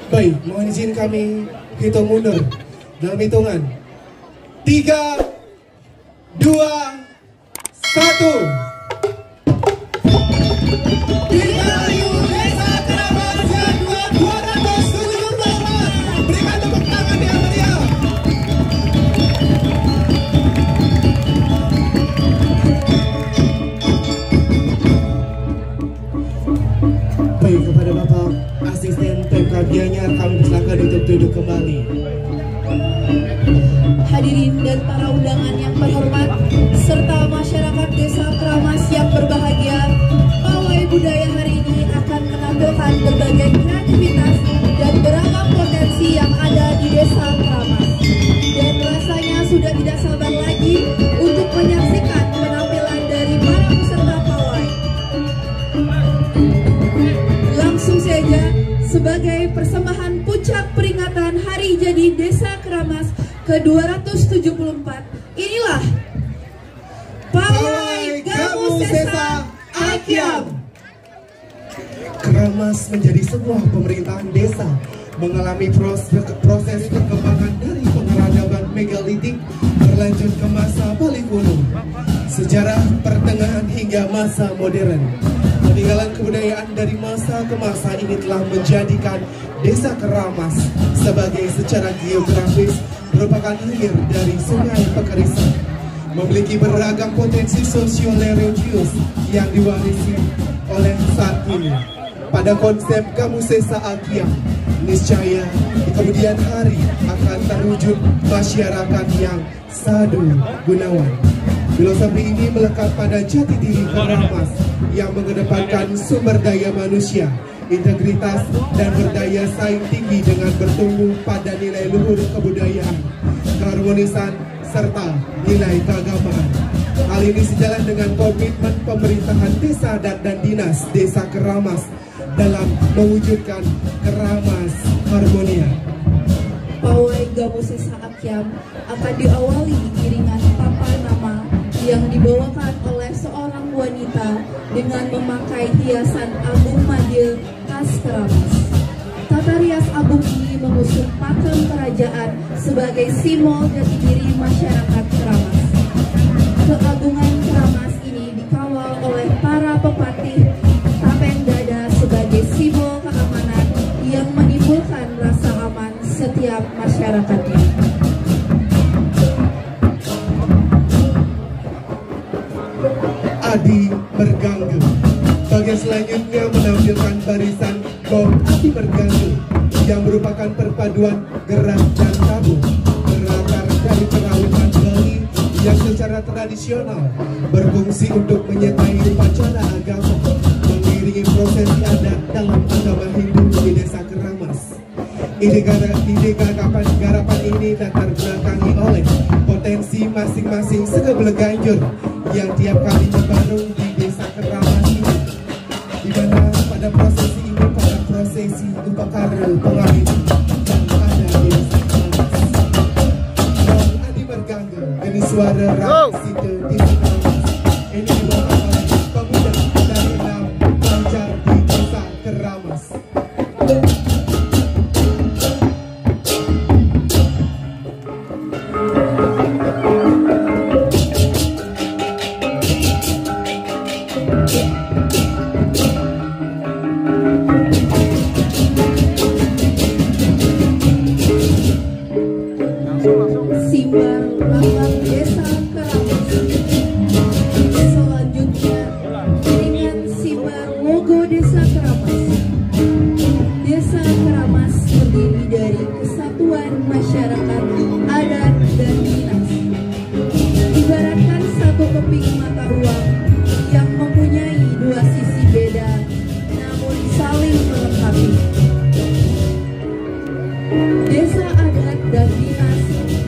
Baik, mohon izin kami hitung mundur dalam hitungan 3, 2, 1. Dirgahayu Desa Keramas yang 274. Berikan tepuk tangan yang meriah. Baik, kepada Bapak Asisten Pemkab Gianyar kami persilakan untuk duduk kembali. Hadirin dan para undangan yang terhormat, serta masyarakat Desa Keramas yang berbahagia, pawai budaya hari ini akan menampilkan berbagai kreativitas dan beragam potensi yang ada di Desa Keramas. Dan rasanya sudah tidak sabar lagi untuk menyaksikan penampilan dari para peserta pawai. Langsung saja, sebagai persembahan puncak peringatan Hari Jadi Desa Keramas ke-274, inilah Pawai Gamu Sesa Akyam. Keramas menjadi sebuah pemerintahan desa, mengalami proses perkembangan dari pengeradaban megalitik berlanjut ke masa Bali kuno, sejarah pertengahan hingga masa modern. Peninggalan kebudayaan dari masa ke masa ini telah menjadikan Desa Keramas sebagai secara geografis merupakan hilir dari Sungai Pekerisan, memiliki beragam potensi sosio-religius yang diwarisi oleh saat ini. Pada konsep Gamu Sesa Akyam, niscaya di kemudian hari akan terwujud masyarakat yang sadu gunawan. Filosofi ini melekat pada jati diri Keramas yang mengedepankan sumber daya manusia, integritas dan berdaya saing tinggi dengan bertumbuh pada nilai luhur kebudayaan, keharmonisan serta nilai keagamaan. Hal ini sejalan dengan komitmen pemerintahan desa dan dinas Desa Keramas dalam mewujudkan Keramas Harmonia. Pawai Gamu Sesa Akyam akan diawali iringan papan nama yang dibawakan oleh seorang wanita dengan memakai hiasan agung madil khas Keramas. Tata rias agung ini mengusung pakem kerajaan sebagai simbol jati diri masyarakat Keramas. Keagungan Keramas ini dikawal oleh para pepatih tapeng dada sebagai simbol keamanan yang menimbulkan rasa aman setiap masyarakatnya. Adi Berganggu. Bagian selanjutnya menampilkan barisan Gong Adi Berganggu yang merupakan perpaduan gerak dan tabuh berakar dari perautan Bali yang secara tradisional berfungsi untuk menyertai upacara agama, mengiringi prosesi adat dalam agama Hindu di Desa Keramas. Ide garapan ini datar belakangi oleh potensi masing-masing Segebeleganjur yang tiap kali berbareng di Desa Keramas ini, di mana pada prosesi ini para prosesi upacara pengawin yang ada di Desa Keramas. Gong Adi Berganggu, ini suara Raksita di Keramas. Ini dibawakan oleh pemuda dari enam pelajar di Desa Keramas. Simbar lambang Desa Keramas. Selanjutnya iringan simbar logo Desa Keramas. Desa Keramas terdiri dari kesatuan masyarakat adat dan dinas. Ibaratkan satu keping mata uang yang mempunyai dua sisi beda namun saling melengkapi. Desa adat dan dinas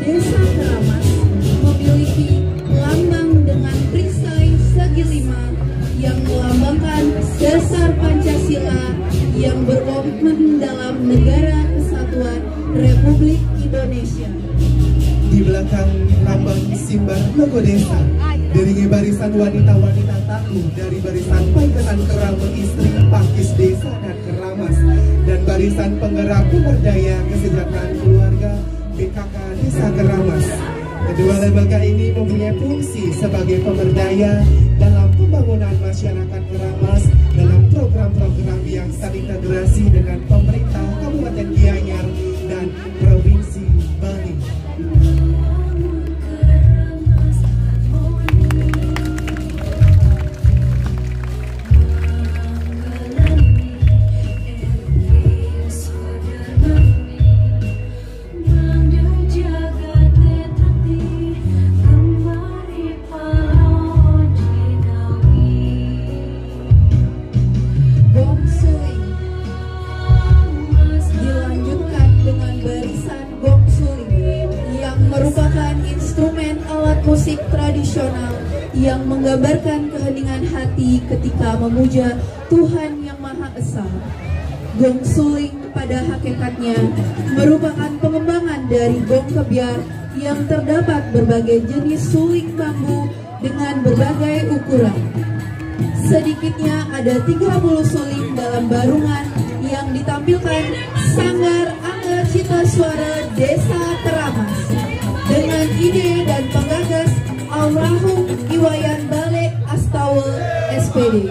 Desa Keramas memiliki lambang dengan perisai segi lima yang melambangkan dasar Pancasila yang berkomitmen dalam Negara Kesatuan Republik Indonesia. Di belakang lambang simbar logo desa, diringi barisan wanita-wanita tahu dari barisan Paiketan Kerama Istri Pakis Desa dan Keramas, dan Barisan Penggerak Pemberdaya Kesejahteraan Keluarga BKK Desa Keramas. Kedua lembaga ini mempunyai fungsi sebagai pemberdaya dalam pembangunan masyarakat Keramas dalam program-program yang terintegrasi dengan pemerintah Kabupaten Gianyar dan Provinsi Bali. Musik tradisional yang menggambarkan keheningan hati ketika memuja Tuhan Yang Maha Esa. Gong suling pada hakikatnya merupakan pengembangan dari gong kebiar yang terdapat berbagai jenis suling bambu dengan berbagai ukuran. Sedikitnya ada 30 suling dalam barungan yang ditampilkan Sanggar Angger Cita Suara Desa Keramas dengan ide dan penggagas almarhum Iwayan Bale Astawa SPD.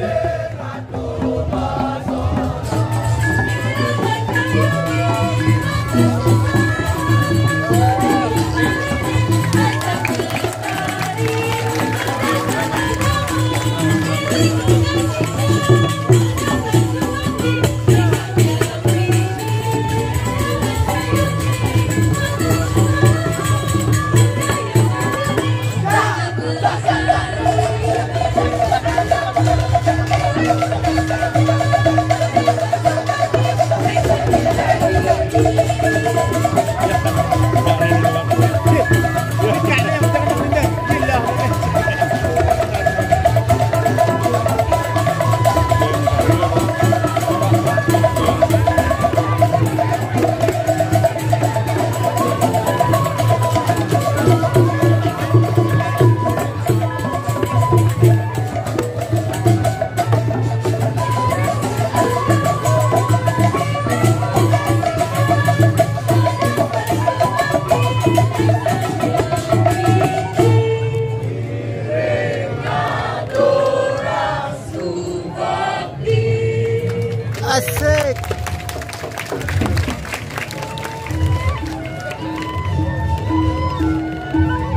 Asik.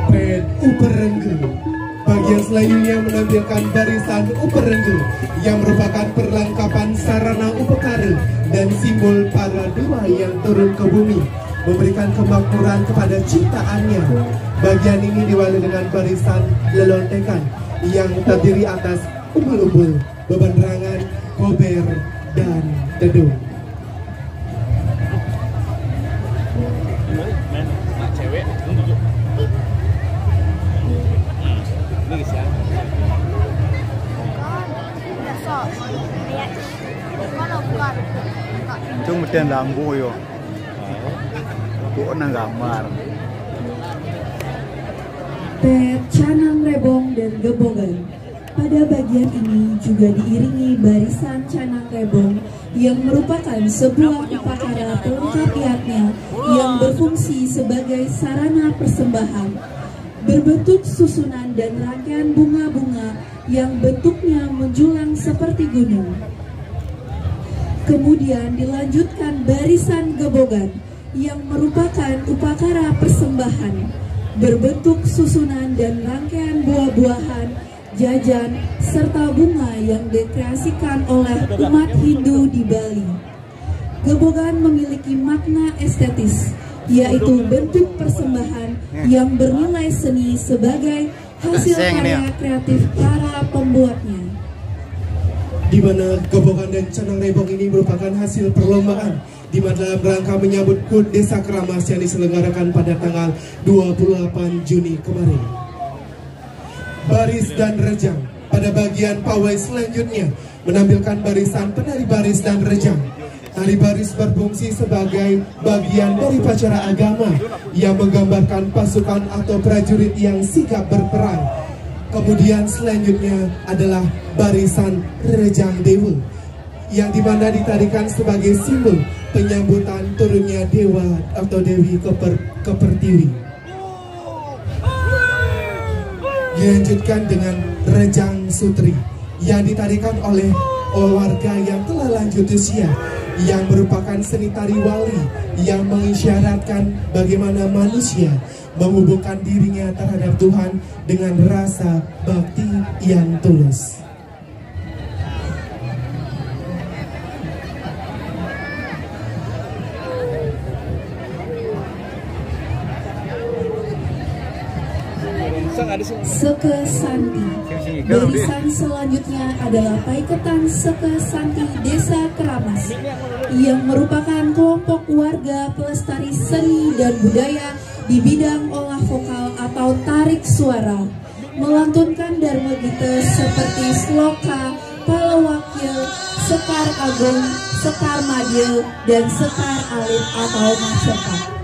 Ped Uperengge. Bagian selanjutnya menampilkan barisan Uperengge yang merupakan perlengkapan sarana upekara dan simbol para dewa yang turun ke bumi memberikan kemakmuran kepada ciptaannya. Bagian ini diawali dengan barisan lelontekan yang terdiri atas umbul-umbul, bebenrangan, kober, dan dedung. Itu medan lampu yo. Tuh nang gambar. Ped, Canang Rebong, dan Gebogan. Pada bagian ini juga diiringi barisan Canang Rebong yang merupakan sebuah upacara pelengkap iatnya yang berfungsi sebagai sarana persembahan, berbentuk susunan dan rangkaian bunga-bunga yang bentuknya menjulang seperti gunung. Kemudian dilanjutkan barisan Gebogan yang merupakan upacara persembahan, berbentuk susunan dan rangkaian buah-buahan, jajan, serta bunga yang dikreasikan oleh umat Hindu di Bali. Gebogan memiliki makna estetis, yaitu bentuk persembahan yang bernilai seni sebagai hasil karya kreatif para pembuatnya. Di mana Gebogan dan Canang Rebong ini merupakan hasil perlombaan di mana dalam rangka menyambut HUT Desa Keramas yang diselenggarakan pada tanggal 28 Juni kemarin. Baris dan rejang pada bagian pawai selanjutnya menampilkan barisan penari baris dan rejang. Tari baris berfungsi sebagai bagian dari upacara agama yang menggambarkan pasukan atau prajurit yang sigap berperang. Kemudian selanjutnya adalah barisan rejang dewa yang dimana ditarikan sebagai simbol penyambutan turunnya dewa atau dewi Kepertiwi. Dilanjutkan dengan Rejang Sutri yang ditarikan oleh warga yang telah lanjut usia, yang merupakan seni tari wali yang mengisyaratkan bagaimana manusia menghubungkan dirinya terhadap Tuhan dengan rasa bakti yang tulus. Seke Santi. Barisan selanjutnya adalah Paiketan Seke Santi Desa Keramas yang merupakan kelompok warga pelestari seni dan budaya di bidang olah vokal atau tarik suara, melantunkan Dharma Gita seperti Sloka, Palawakya, Sekar Agung, Sekar Madya, dan Sekar Alit atau Macepat.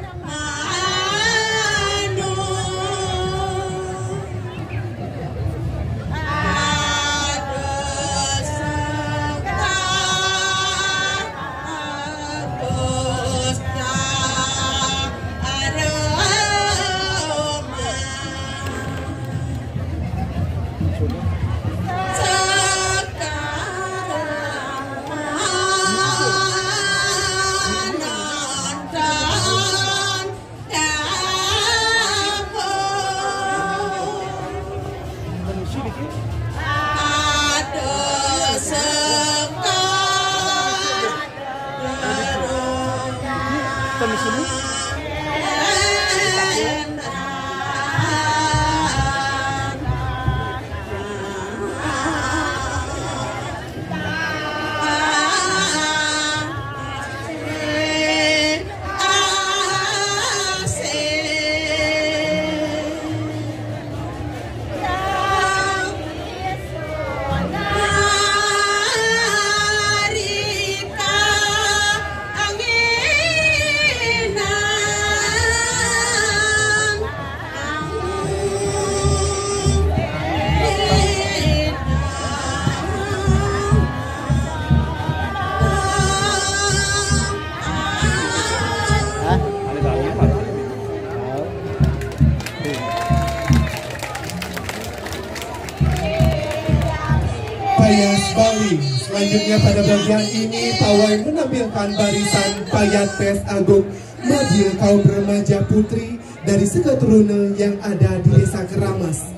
Payas Bali. Selanjutnya pada bagian ini pawai menampilkan barisan Payat Pes Agung Madya kaum remaja putri dari seketuruna yang ada di Desa Keramas.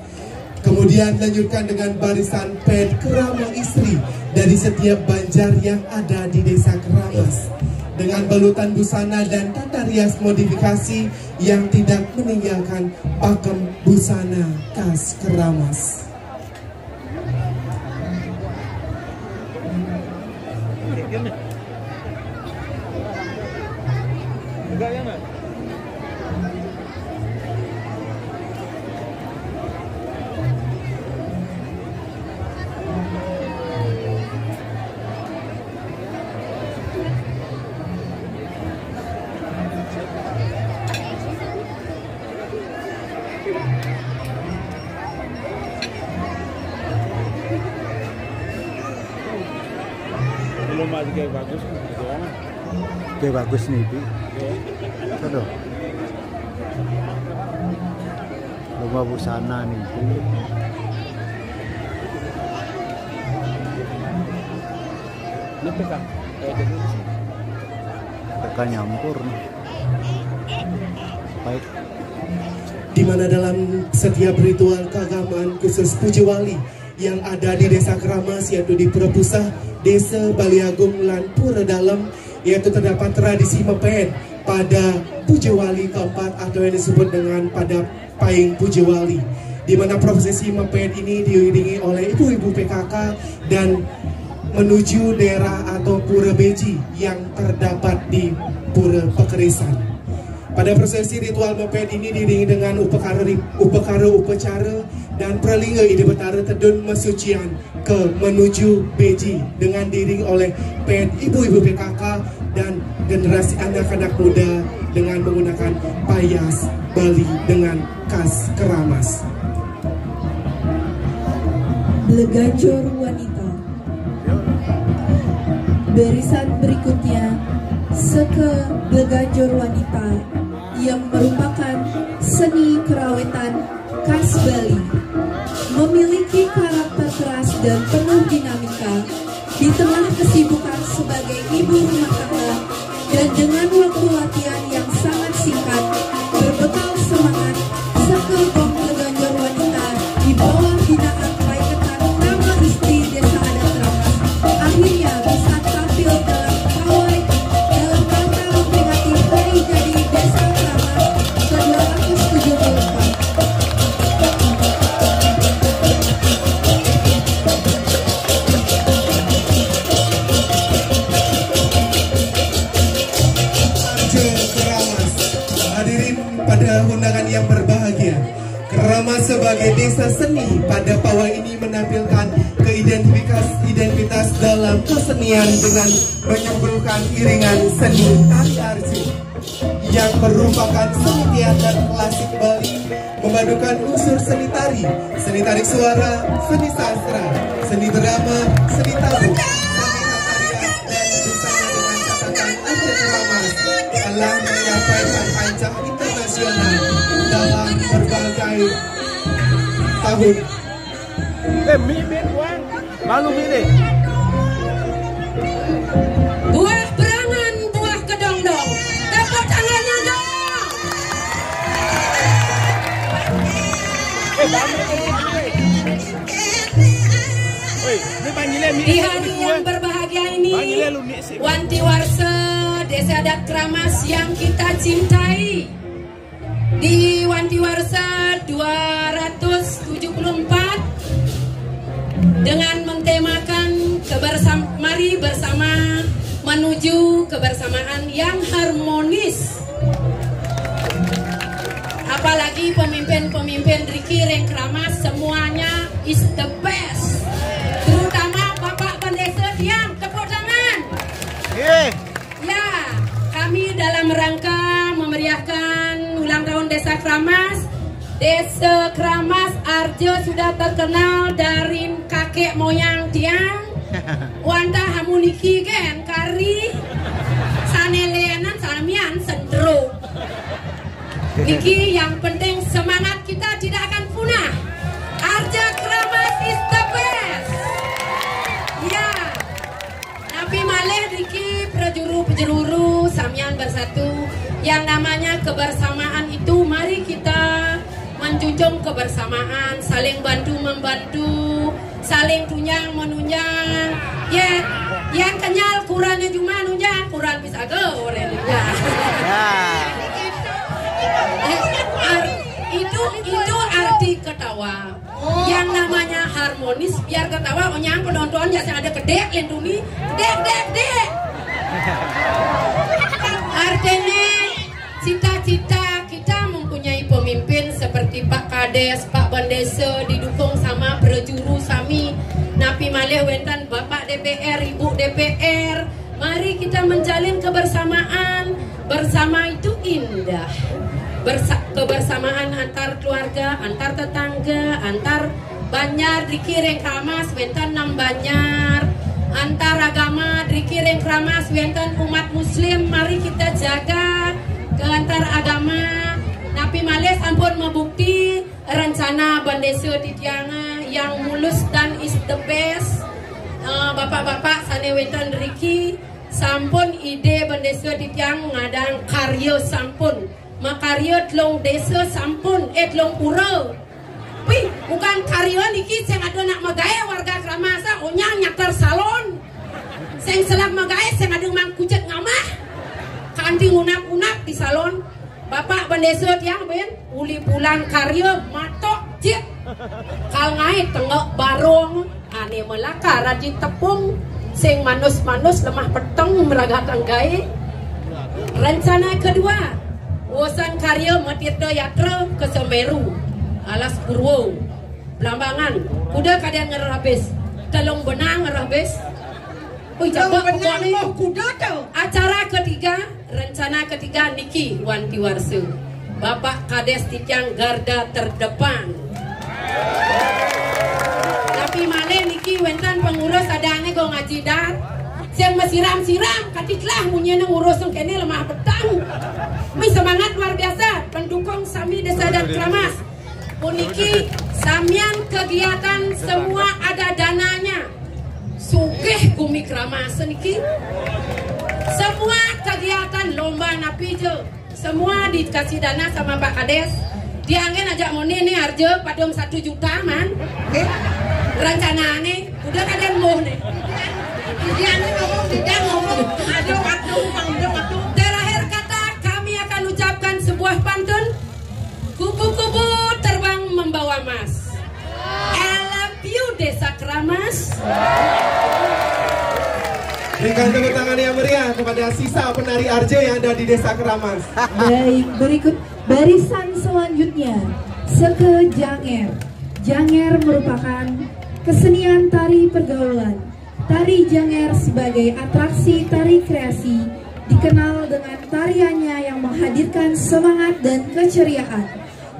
Kemudian lanjutkan dengan barisan Ped Kerama Istri dari setiap banjar yang ada di Desa Keramas, dengan balutan busana dan tata rias modifikasi yang tidak meninggalkan pakem busana khas Keramas. Belum aja kayak bagus, kayak bagus nih, Bi. Aduh, lomba busana nih, Bi. Ini pegang, pegang nyampur nih. Baik. Di mana dalam setiap ritual keagamaan khusus Puji Wali yang ada di Desa Keramas, yaitu di Pura Pusah, Desa Bali Agung, lan Pura Dalam, yaitu terdapat tradisi mepet pada Puji Wali keempat atau yang disebut dengan pada Paying Puji Wali, di mana prosesi mepet ini diiringi oleh ibu-ibu PKK dan menuju daerah atau Pura Beji yang terdapat di Pura Pekerisan. Pada prosesi ritual mepet ini diiringi dengan upacara dan pralingga ide betara tedun mesucian ke menuju Beji dengan diiringi oleh ped ibu-ibu PKK dan generasi anak-anak muda dengan menggunakan payas Bali dengan khas Keramas. Bleganjor wanita. Barisan berikutnya Seke Beganjor Wanita yang merupakan seni kerawitan khas Bali, memiliki karakter keras dan penuh dinamika di tengah kesibukan sebagai ibu rumah tangga, dan dengan waktu latihan yang sangat singkat berbekal semangat, Seke Gong Beganjor Wanita di bawah binaan Paiketan Nama Istri Desa Adat Kramas akhirnya bisa tampil dalam pawai dalam rangka memperingati Hari Jadi Desa Kramas ke-274. Pada undangan yang berbahagia, Kramas sebagai desa seni pada pawai ini menampilkan identitas dalam kesenian dengan menyuguhkan iringan seni tari arju yang merupakan seni teater klasik Bali, memadukan unsur seni tarik suara, seni sastra, seni drama, seni tabuh, seni tarian, dan busana dengan catatan Arca Kramas telah menyampaikan kancah internasional dalam berbagai tahun. Mimin Wang, malu milih. Buah berangan, buah kedong-dong. Tepuk tangannya dong. Di hari yang berbahagia ini, Wantiwarsa Desa Adat Kramas yang kita cintai, di Wantiwarsa 274 dengan mentemakan mari bersama menuju kebersamaan yang harmonis. Apalagi pemimpin-pemimpin Riki Reng Kramas semuanya is the best. Terutama Bapak Pendesa Tiang, tepuk tangan. Ya, kami dalam rangka memeriahkan ulang tahun Desa Kramas. Desa Kramas Arjo sudah terkenal dari kakek moyang Tiang. Wanta hamuniki gen kari sanelenan samian sendro. Niki yang penting semangat kita tidak akan punah. Arja Kramas is the best. Ya, Nabi malih Riki penjuru samian bersatu. Yang namanya kebersamaan itu, mari kita menjunjung kebersamaan, saling bantu membantu, saling tunyang menunjang. Ya, yang kenyal kurangnya cuma nunjang, kurang bisa goreng nunjang. Itu arti ketawa. Yang namanya harmonis, biar ketawa onyang penonton ya ada kedek lindungi, dek. Artinya cita-cita kita mempunyai pemimpin seperti Pak Kades, Pak Bandesa, didukung sama prejuru sami, Napi Malih Wentan, Bapak DPR, Ibu DPR. Mari kita menjalin kebersamaan. Bersama itu indah. Kebersamaan antar keluarga, antar tetangga, antar Banyar, Riki Reng Kramas, Wentan 6 Banyar, antar agama, Riki Reng Kramas, Wentan umat muslim. Mari kita jaga ke antar agama. Napi Malih sampun membukti rencana Bandesa Titianga yang mulus dan is the best. Bapak-bapak sane Wentan Riki sampun ide Bandesa Titiang ngadang karya sampun. Makarya telung desa sampun telung pura. Wih, bukan karya niki sing ada nak magae warga Kramas onyang nyakar salon. Sing selak magae sing ada mang kucet ngamah. Kanti unak-unak di salon. Bapak Bandesa Tiang ben uli pulang karya matok cik. Kal ngai tengok barong ane melaka rajin tepung sing manus-manus lemah peteng meragat anggai. Rencana kedua, Wosan karya Matirta Yatra ke Semeru, Alas Purwo, Belambangan, kuda kadang ngerah habis, telung benang ngerah habis. Wih, coba kuda tuh. Acara ketiga, rencana ketiga Niki Wantiwarsa, Bapak Kades Titiang garda terdepan. Tapi Malih Niki Wentan pengurus adanya go ngaji dar. Yang mesiram-siram katitlah munye nang urus kene lemah petang. Mi semangat luar biasa pendukung Sami Desa dan Kramas. Puniki samian kegiatan semua ada dananya. Sugih Bumi Kramas niki. Semua kegiatan lomba napijo semua dikasih dana sama Pak Kades. Dia angin ajak moni nih harga padom 1 juta man. Oke. Rencana nih udah kalian mau nih. Dia ngomong ada waktu. Terakhir kata kami akan ucapkan sebuah pantun. Kupu-kupu terbang membawa emas. I love you Desa Kramas. Berikan tepuk tangan yang meriah kepada sisa penari RJ yang ada di Desa Kramas. Baik, berikut barisan selanjutnya Seke Janger. Janger merupakan kesenian tari pergaulan. Tari Janger sebagai atraksi tari kreasi dikenal dengan tariannya yang menghadirkan semangat dan keceriaan.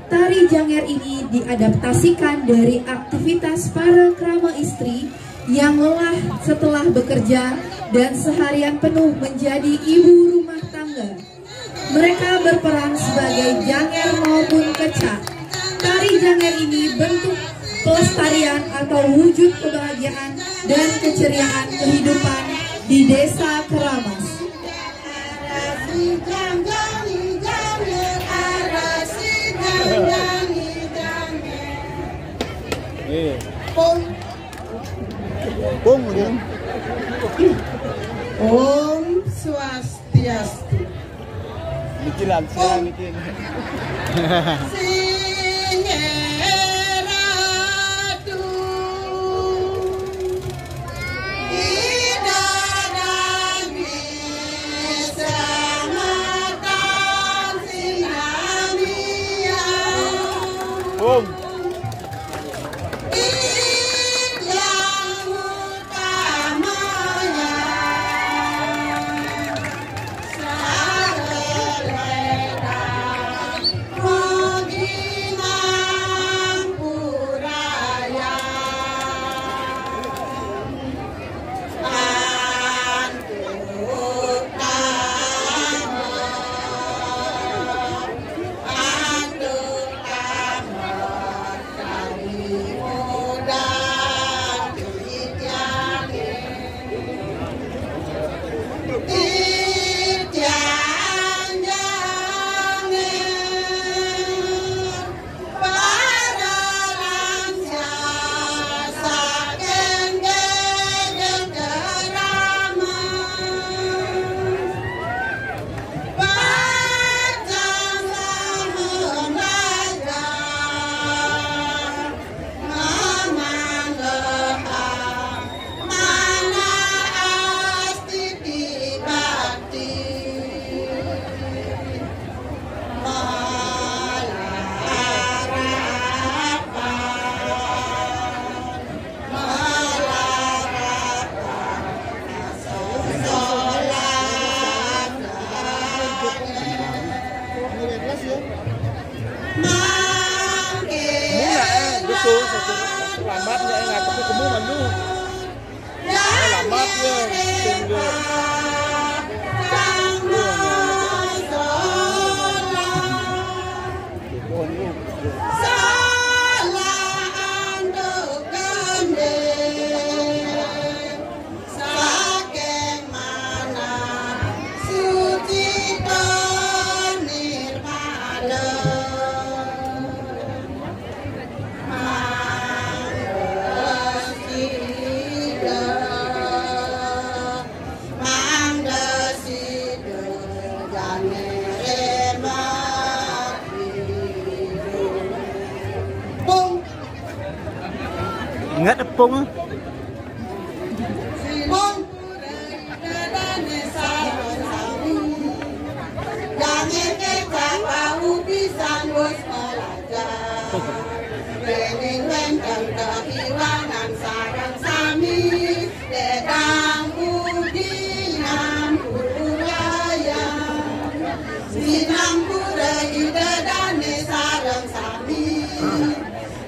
Tari Janger ini diadaptasikan dari aktivitas para krama istri yang lelah setelah bekerja dan seharian penuh menjadi ibu rumah tangga. Mereka berperan sebagai janger maupun kecak. Tari janger ini bentuk pelestarian atau wujud kebahagiaan dan keceriaan kehidupan di Desa Kramas. Om Swastiastu. Mikiran, silang mikir. Singeratu idadani selamatan sinania. Om. Selamat ya, nggak tapi kamu mandu. Selamat ya, tinggal. Ingat tepung.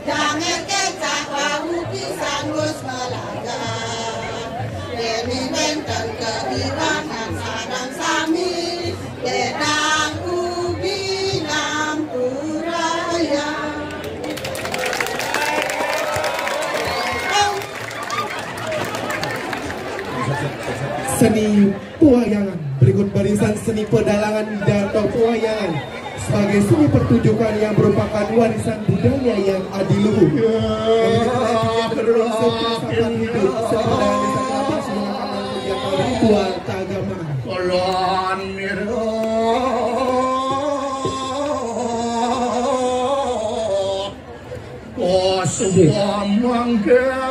Jangan kecak bau pisang bos melaga, demi benteng. seni pewayangan. Berikut barisan seni pedalangan dan pewayangan sebagai seni pertunjukan yang merupakan warisan budaya yang adiluhur. Ritual keagamaan. Semua mangga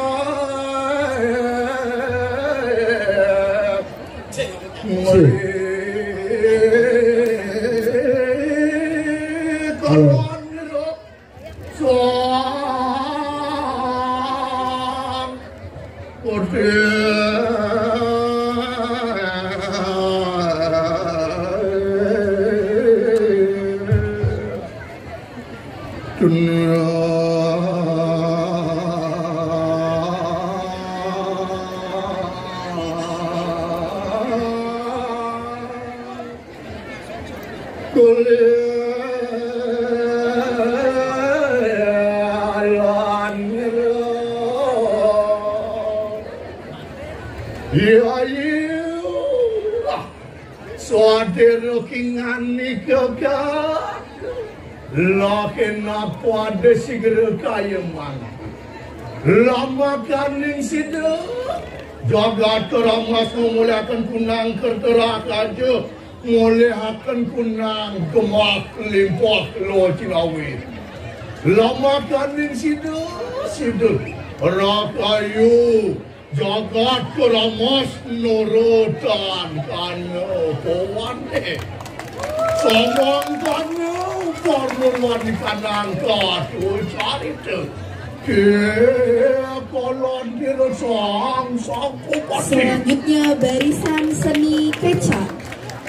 pada segera kaya mana lama kaning sida jagat keramas memuliakan kunang kerterak aja muliakan kunang gemak limpah lo cinawi lama kaning sida rakayu jagat keramas nurutan kano kawan sombong kano Pornuan di kanan kau cari tu, kolon dirosong kupati. Selanjutnya barisan seni kecak.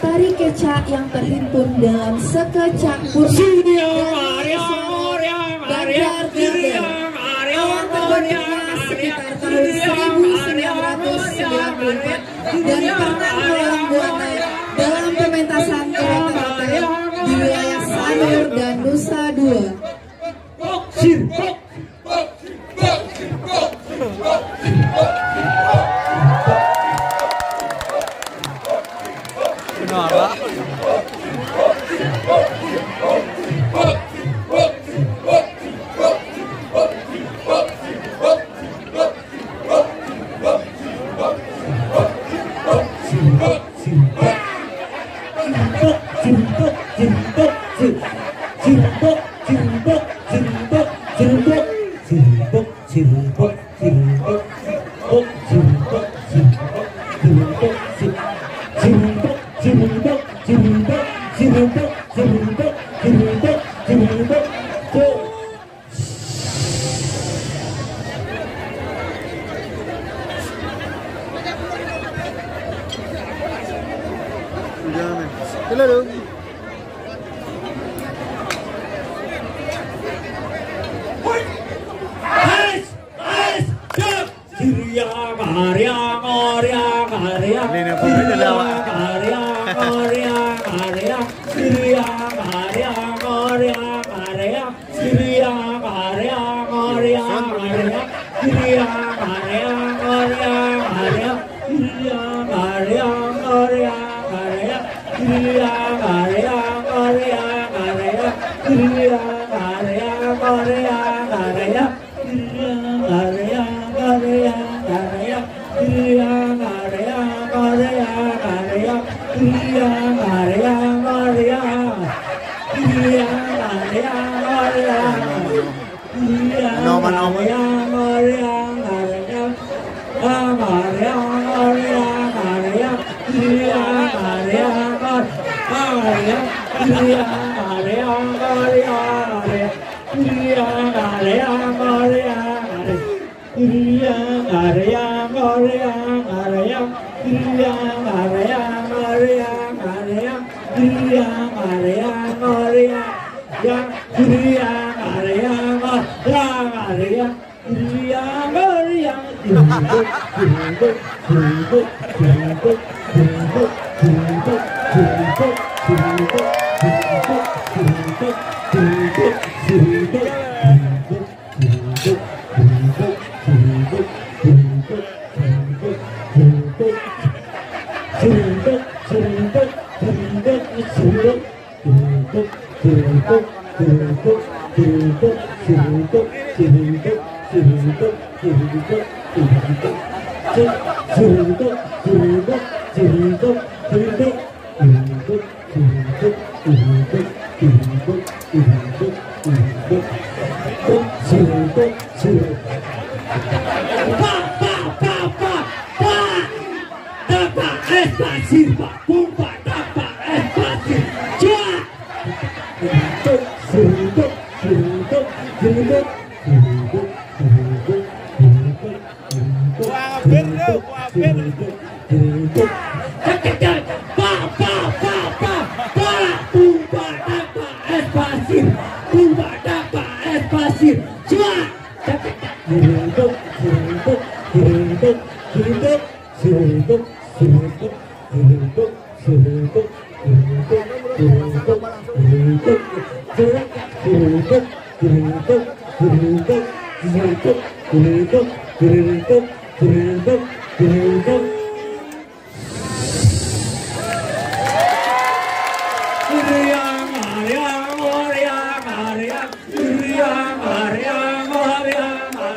Tari kecak yang terhimpun dalam sekecak kursi Banjar Tiga. Awal terbentuknya sekitar tahun 1994 dan pernah melalang buana dalam pementasan teater di wilayah Sanur dan Nusa Dua.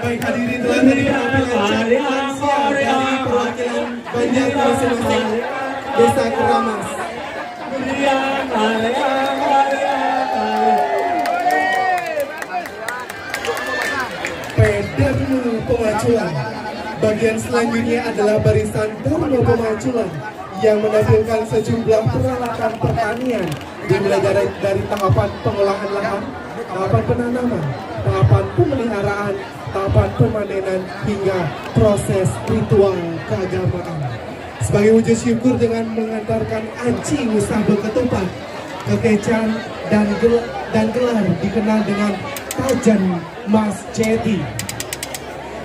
Baik hadirin telah dari penampilan lansia dari perwakilan Banjar masing-masing Desa Keramas. Pedernu Pemaculan. Bagian selanjutnya adalah barisan Dharma Pemaculan yang menampilkan sejumlah peralatan pertanian dimulai dari tahapan pengolahan lahan, tahapan penanaman, tahapan pemeliharaan, tahapan pemanenan hingga proses ritual keagamaan. Sebagai wujud syukur dengan mengantarkan aci musabah ketupat, kekecan dan gelar dikenal dengan Tajan Mas Jeti.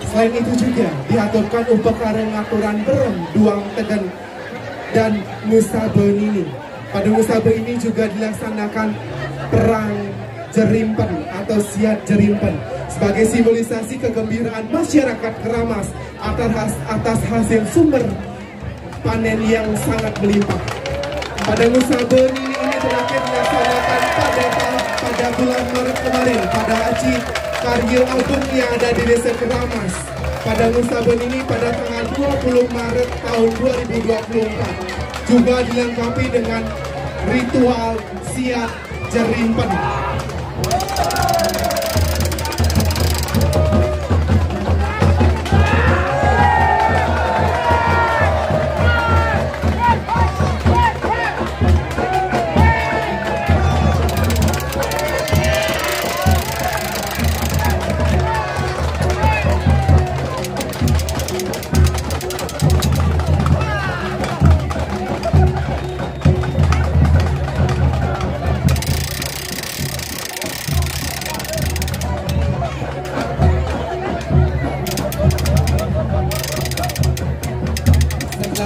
Selain itu juga diaturkan upekara ngaturan berem, duang tegen dan musabah ini. Pada musabah ini juga dilaksanakan perang jerimpen atau siat jerimpen sebagai simbolisasi kegembiraan masyarakat Keramas atas hasil sumber panen yang sangat melimpah. Pada musabah ini terakhir dilaksanakan pada bulan Maret kemarin pada Aci Karya Agung yang ada di Desa Keramas. Pada musabah ini pada tanggal 20 Maret tahun 2024 juga dilengkapi dengan ritual siat jerimpen.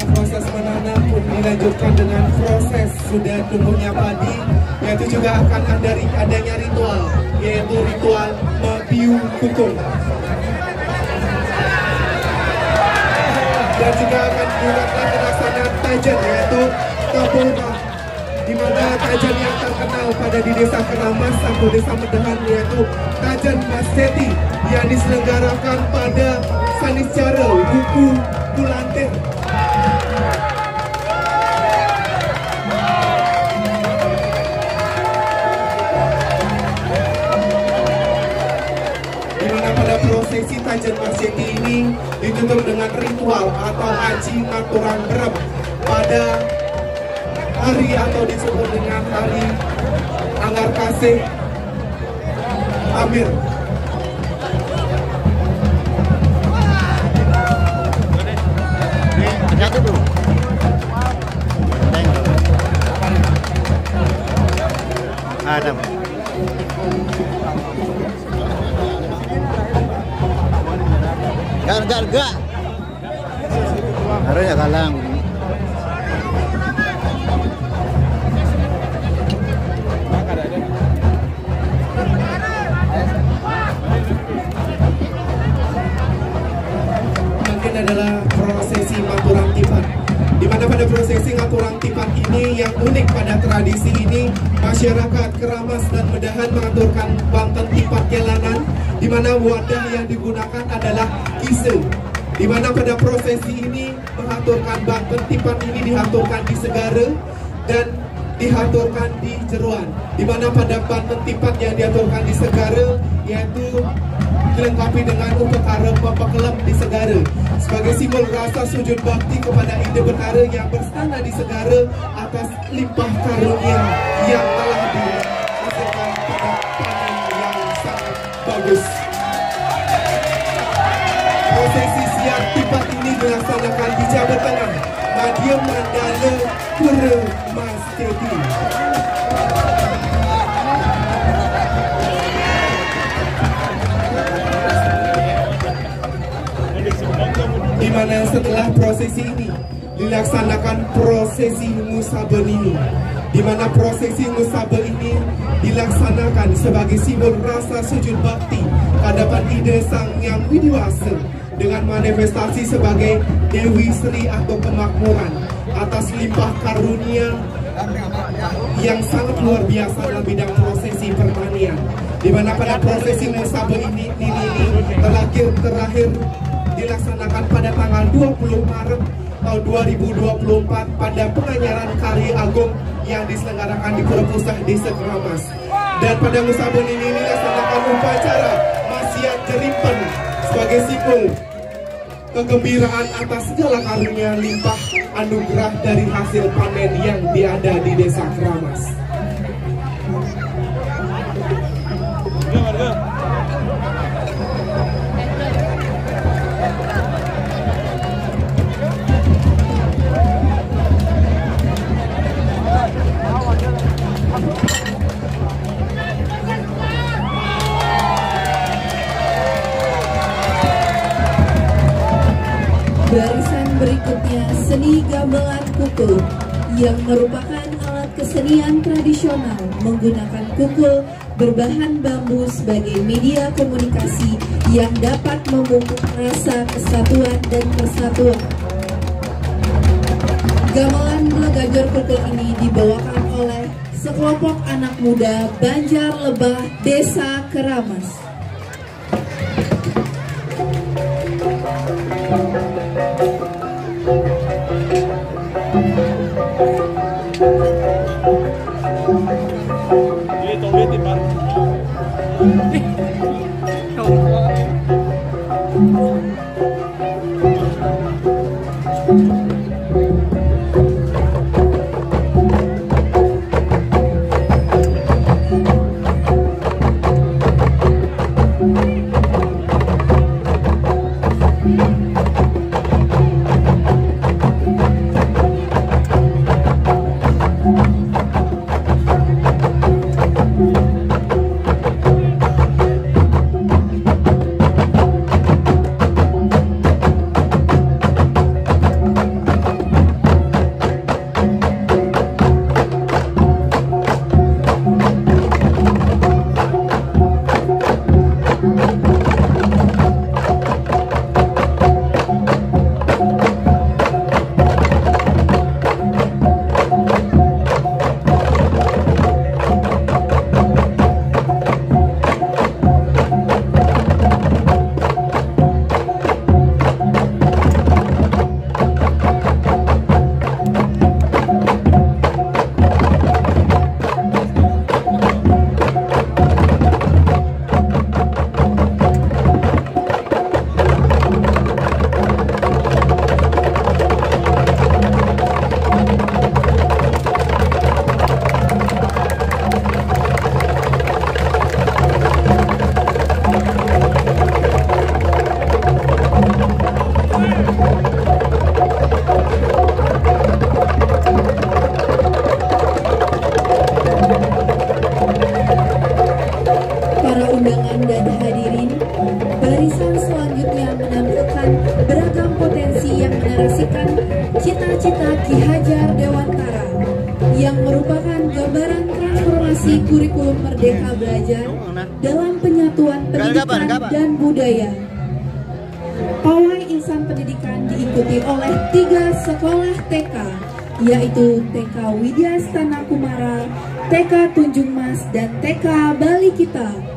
Proses menanam pun dilanjutkan dengan proses sudah tumbuhnya padi, yaitu juga akan adanya ritual, yaitu ritual Mabiu Kukung. Dan juga akan dilakukan pelaksanaan tajan, yaitu Kapolda, di mana tajan yang terkenal pada di Desa Keramas atau Desa Medahan yaitu Tajan Mas Jeti yang diselenggarakan pada Saniscara Buku Kulantir. Prosesi Tajan Mas Jeti ini ditutup dengan ritual atau aji ngaturan berem pada hari atau disebut dengan hari Anggar Kasih Amir. Adam. Garga. Harusnya kalang. Mungkin adalah prosesi ngaturan tipat, di mana pada prosesi ngaturan tipat ini yang unik pada tradisi ini, masyarakat Keramas dan Medahan mengaturkan Banten Tipat Kelanan, di mana wadah yang digunakan adalah kise. Di mana pada prosesi ini mengaturkan Banten Tipat ini diaturkan di Segara dan diaturkan di Jeruan. Di mana pada Banten Tipat yang diaturkan di Segara yaitu dilengkapi dengan upacara Papakelem di Segara sebagai simbol rasa sujud bakti kepada Ide Betara yang berstana di Segara atas limpah karunia yang telah dihasilkan pada panen yang sangat bagus. Prosesi siar tipat ini dilaksanakan di Jawa Tengah, Madya Mandala, Pura Mas Ceti. Di mana setelah prosesi ini dilaksanakan prosesi Musabah ini, di mana prosesi Musabah ini dilaksanakan sebagai simbol rasa sujud bakti hadapan Ide Sang Yang Widiwasa dengan manifestasi sebagai Dewi Sri atau kemakmuran atas limpah karunia yang sangat luar biasa dalam bidang prosesi pertanian. Di mana pada prosesi Musabah ini terakhir dilaksanakan pada tanggal 20 Maret tahun 2024 pada penganyaran Karya Agung yang diselenggarakan di Pura Pusat Desa Keramas. Dan pada Musabah ini dilaksanakan upacara Masyat Jeripen sebagai simbol kegembiraan atas segala karunia limpah anugerah dari hasil panen yang diada di Desa Keramas. Barisan berikutnya seni gamelan kukul yang merupakan alat kesenian tradisional menggunakan kukul berbahan bambu sebagai media komunikasi yang dapat memupuk rasa kesatuan dan persatuan. Gamelan Blegajor kukul ini dibawakan oleh sekelompok anak muda Banjar Lebah Desa Keramas. Cita-cita Ki Hajar Dewantara yang merupakan gambaran transformasi kurikulum Merdeka Belajar dalam penyatuan pendidikan dan budaya. Pawai Insan Pendidikan diikuti oleh 3 sekolah TK yaitu TK Widyastana Kumara, TK Tunjung Mas, dan TK Bali Kita.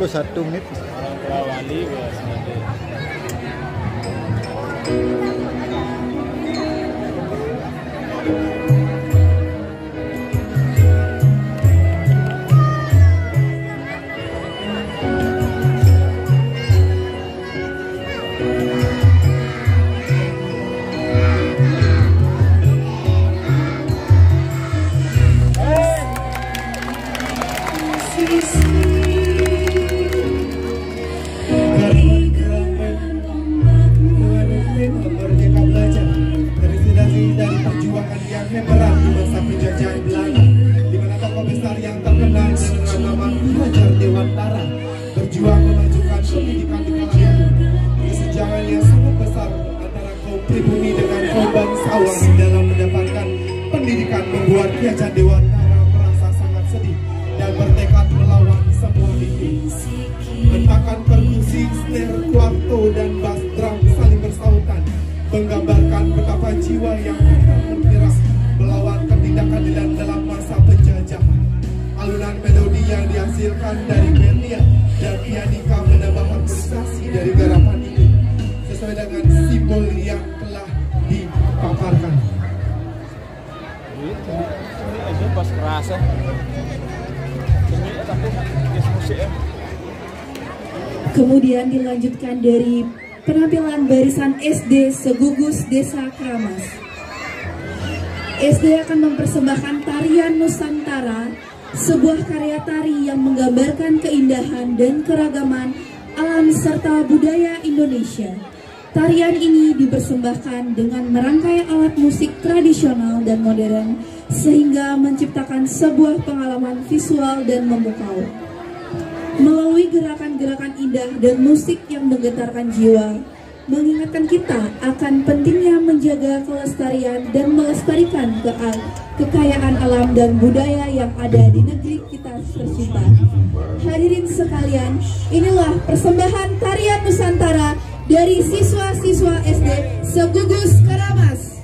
satu menit. Wali biasanya. Berjuang memajukan pendidikan di kalangan kesenjangan yang sangat besar antara kaum pribumi dengan kaum bangsawan dalam mendapatkan pendidikan membuat Ki Hajar Dewantara merasa sangat sedih dan bertekad melawan semua mimpi. Hentakan perkusi, snare, kuarto, dan bass drum saling bersautan menggambarkan betapa jiwa yang bergerak melawan ketindakan dalam masa penjajahan. Alunan melodi yang dihasilkan dari Bernia dan pianika menambah harmonisasi dari garapan ini sesuai dengan simbol yang telah dipaparkan. Ini aja pas kerasa. Kemudian dilanjutkan dari penampilan barisan SD Segugus Desa Kramas. SD akan mempersembahkan tarian Nusantara, sebuah karya tari yang menggambarkan keindahan dan keragaman alam serta budaya Indonesia. Tarian ini dipersembahkan dengan merangkai alat musik tradisional dan modern sehingga menciptakan sebuah pengalaman visual dan memukau. Melalui gerakan-gerakan indah dan musik yang menggetarkan jiwa, mengingatkan kita akan pentingnya menjaga kelestarian dan melestarikan kekayaan alam dan budaya yang ada di negeri kita tercinta. Hadirin sekalian, inilah persembahan tarian Nusantara dari siswa-siswa SD Segugus Kramas.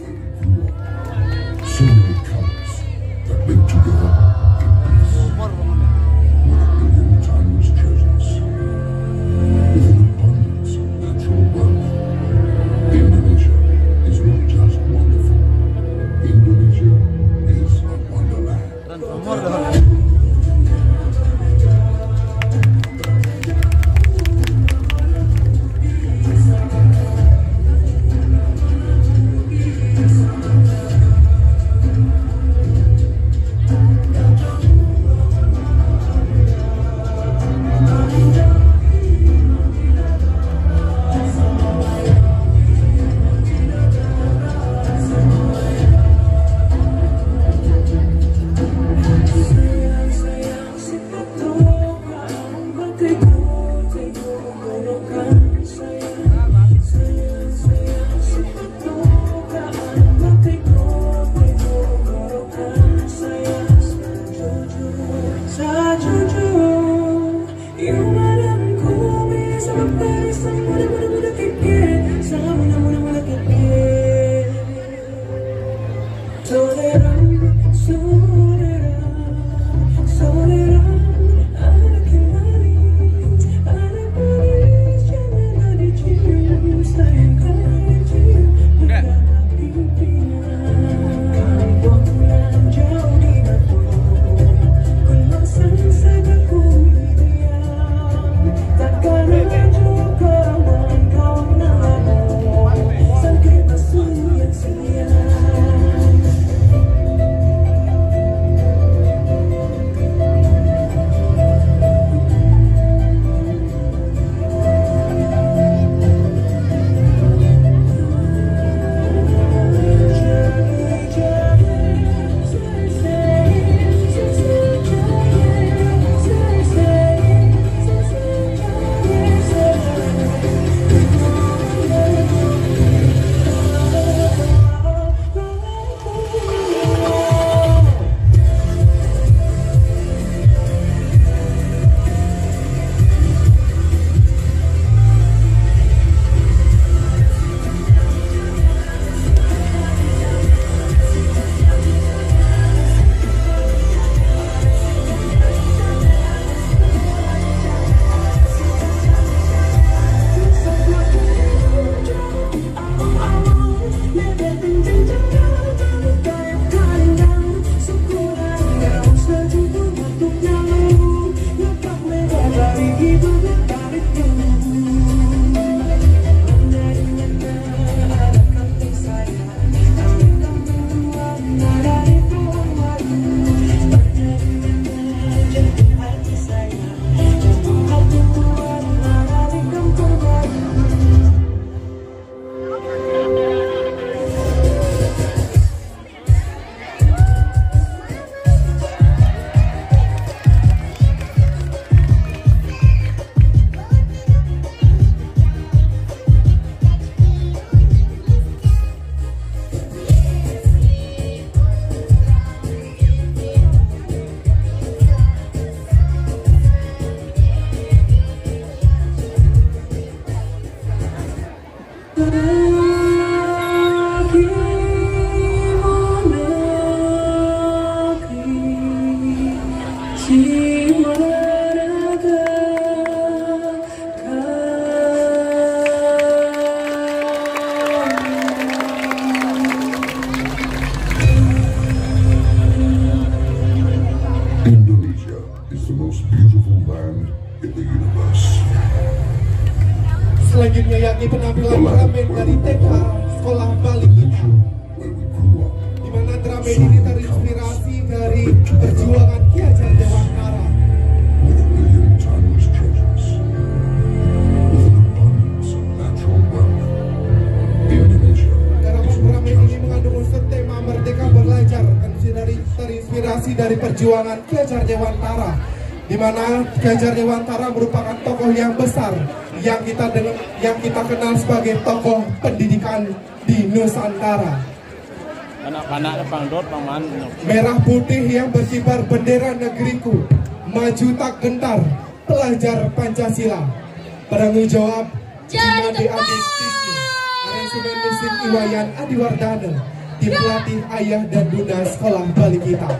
Indonesia is the most beautiful land in the universe. Selanjutnya yakni penampilan drum dari TK Sekolah Balik kita, Where we grew up, di mana drum ini terinspirasi dari perjuangan Ki Hajar Dewantara. with a billion timeless treasures, with an abundance of natural wealth. Indonesia Garapan is drum not ini just mengandung unsur tema Merdeka Belajar, terinspirasi dari perjuangan Ki Hajar Dewantara, di mana Ki Hajar Dewantara merupakan tokoh yang besar yang kita kenal sebagai tokoh pendidikan di Nusantara. Anak-anak pangdot paman. Merah putih yang berkibar bendera negeriku, maju tak gentar, pelajar Pancasila. Penanggung jawab Jimade Adi Tisni, aransemen musik Iwayan Adiwardana, tim pelatih ayah dan bunda Sekolah Balik kita.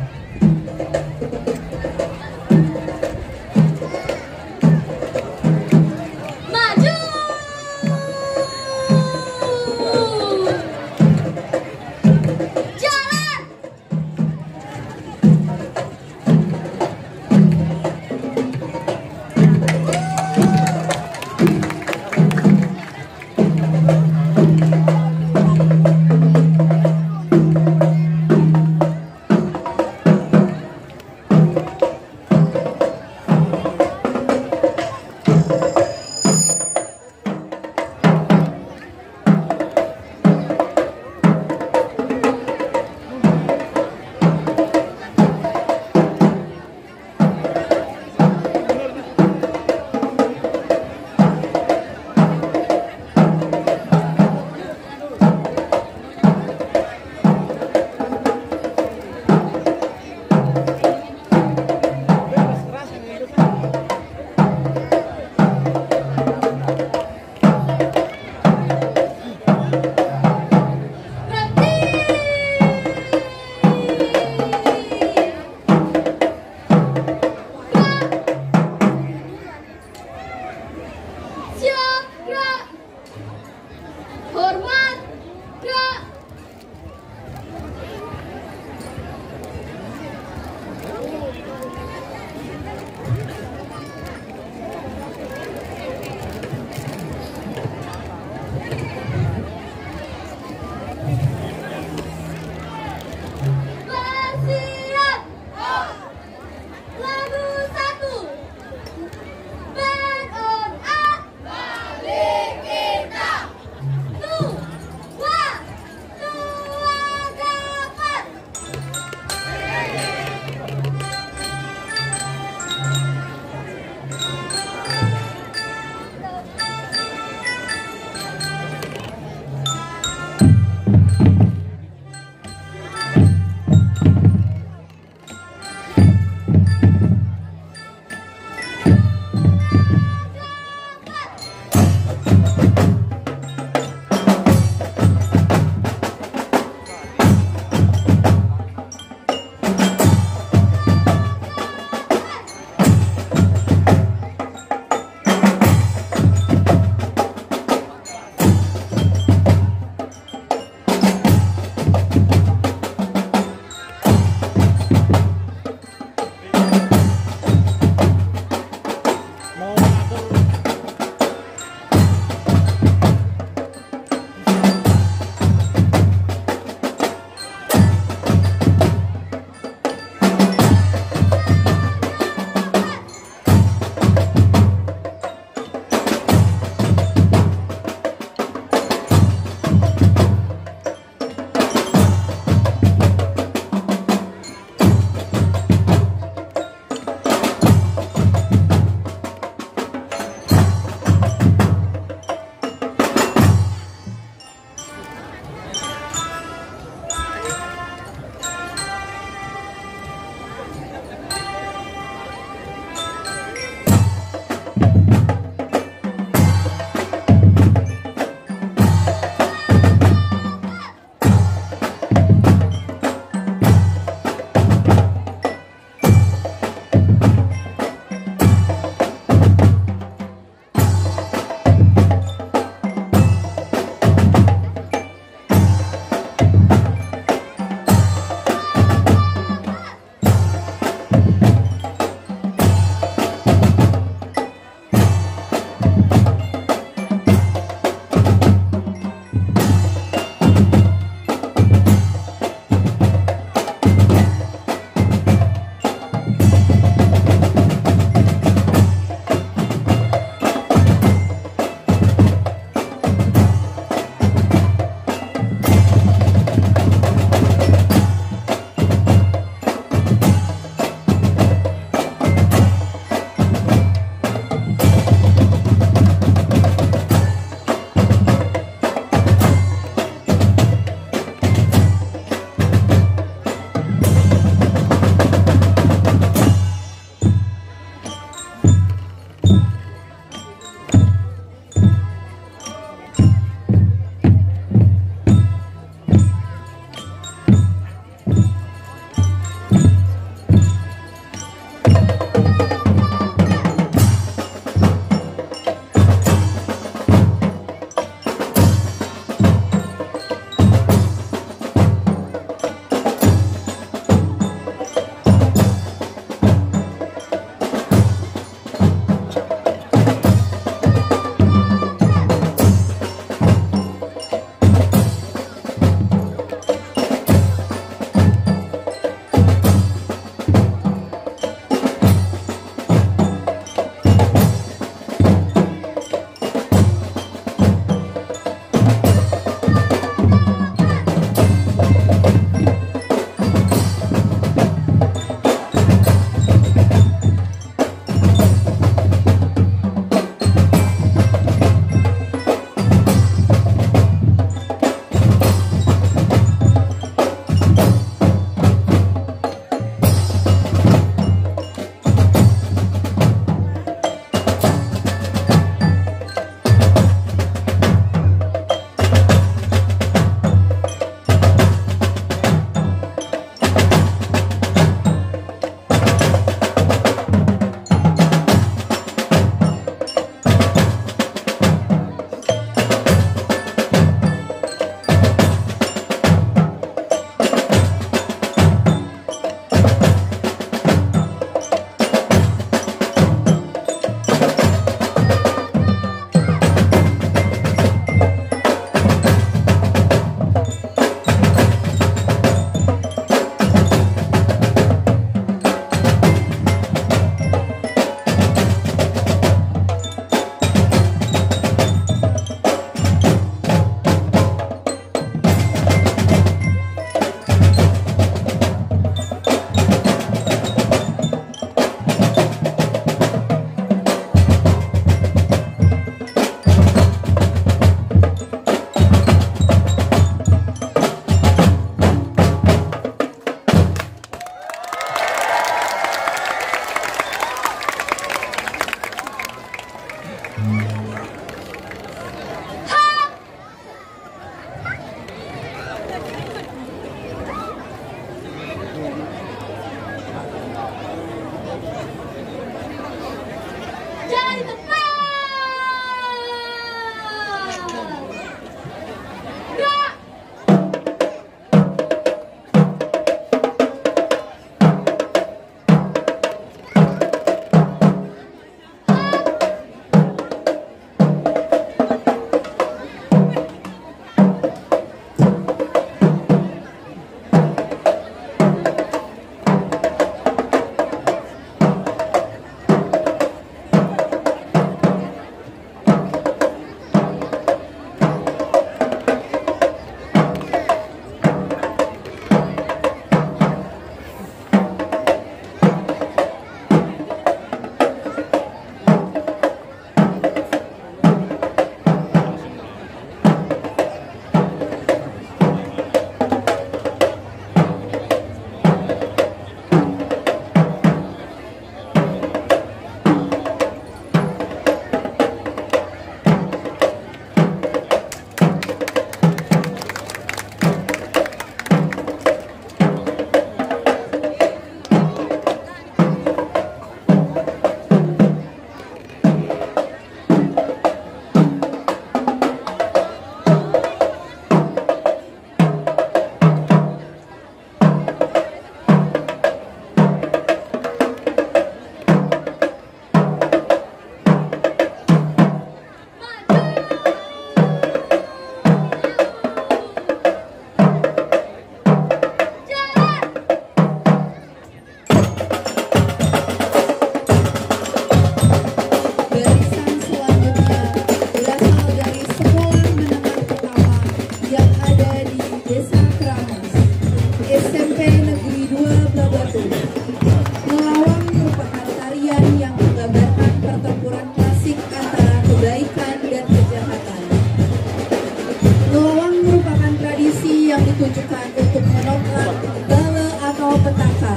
ditujukan untuk menopang bala atau petaka.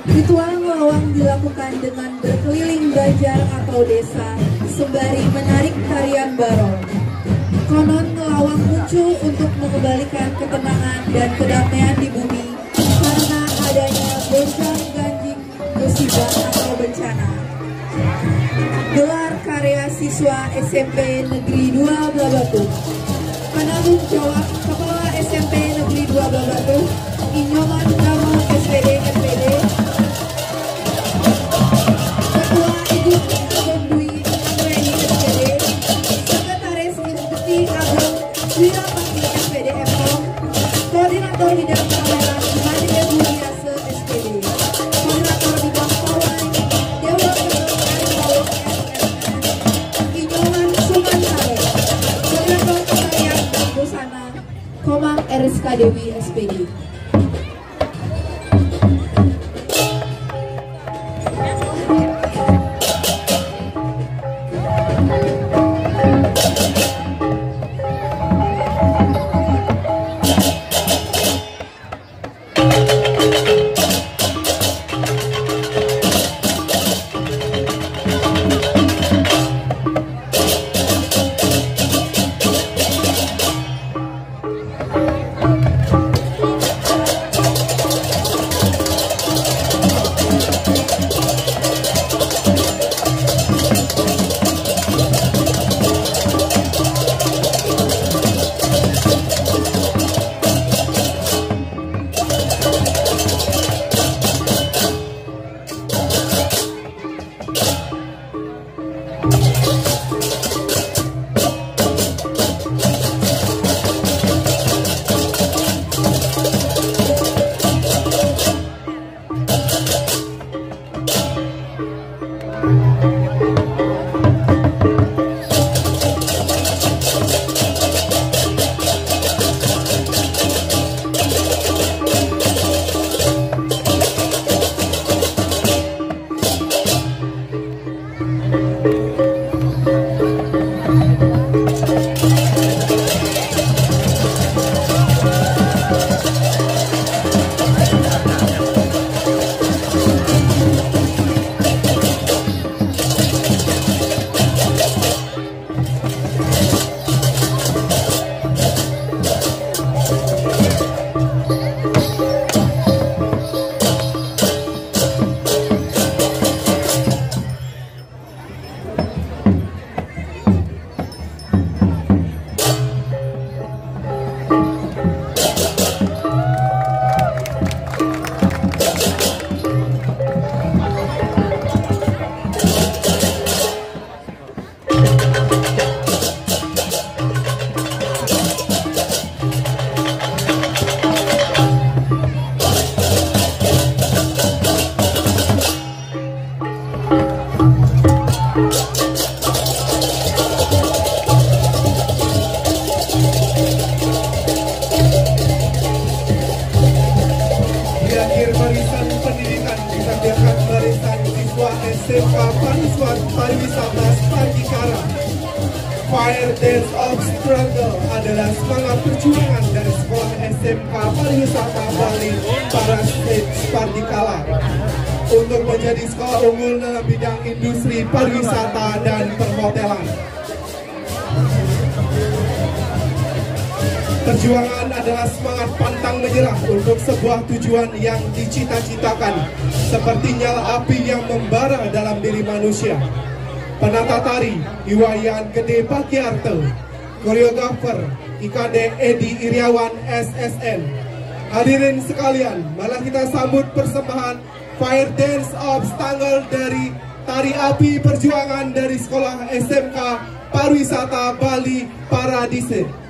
Ritual ngelawang dilakukan dengan berkeliling banjar atau desa sembari menarik tarian barong. Konon ngelawang muncul untuk mengembalikan ketenangan dan kedamaian di bumi karena adanya gonjang ganjing musibah atau bencana. Gelar karya siswa SMP Negeri 2 Blabatu. Penanggung jawab Kepala SMP Negeri 2 Blabatu, Inyoman Damo SPD MPD. Ketua Ibu Agung Dwi Anggreni SPD. Sekretaris Institusi Agung Wirapati SPD MKOM. Koordinator Bidang Kameran Madi Ebu Riase SPD. Koordinator Bidang Pawai Dewa Ketua Inyoman Sumantare. Koordinator Penarian dan Busana Komang Eriska Dewi SPD. SMK Pariwisata Spandikara. Fire Dance of Struggle adalah semangat perjuangan dari sekolah SMK Pariwisata Bali Parastate Spandikala untuk menjadi sekolah unggul dalam bidang industri pariwisata dan perhotelan. Perjuangan adalah semangat pantang menyerah untuk sebuah tujuan yang dicita-citakan, seperti nyala api yang membara dalam diri manusia. Penata tari Iwayan Gede Bagiarto, koreografer IKD Edi Iriawan SSN. Hadirin sekalian, malah kita sambut persembahan Fire Dance of Struggle dari Tari Api Perjuangan dari Sekolah SMK Pariwisata Bali Paradise.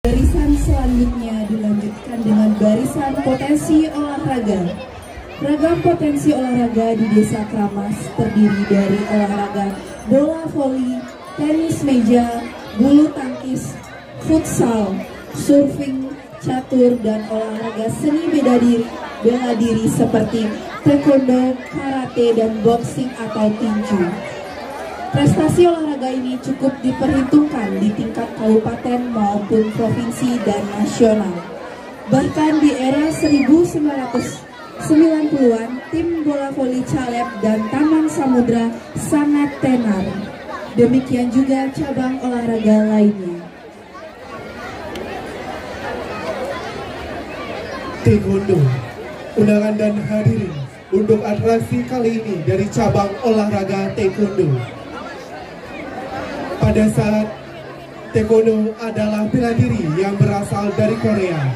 Barisan selanjutnya dilanjutkan dengan barisan potensi olahraga. Ragam potensi olahraga di Desa Kramas terdiri dari olahraga bola voli, tenis meja, bulu tangkis, futsal, surfing, catur, dan olahraga seni bela diri seperti taekwondo, karate, dan boxing atau tinju. Prestasi olahraga ini cukup diperhitungkan di tingkat kabupaten maupun provinsi dan nasional. Bahkan di era 1990-an, tim bola voli Caleb dan Taman Samudra sangat tenar. Demikian juga cabang olahraga lainnya. Taekwondo. Undangan dan hadirin untuk atraksi kali ini dari cabang olahraga Taekwondo. Pada saat Taekwondo adalah bela diri yang berasal dari Korea,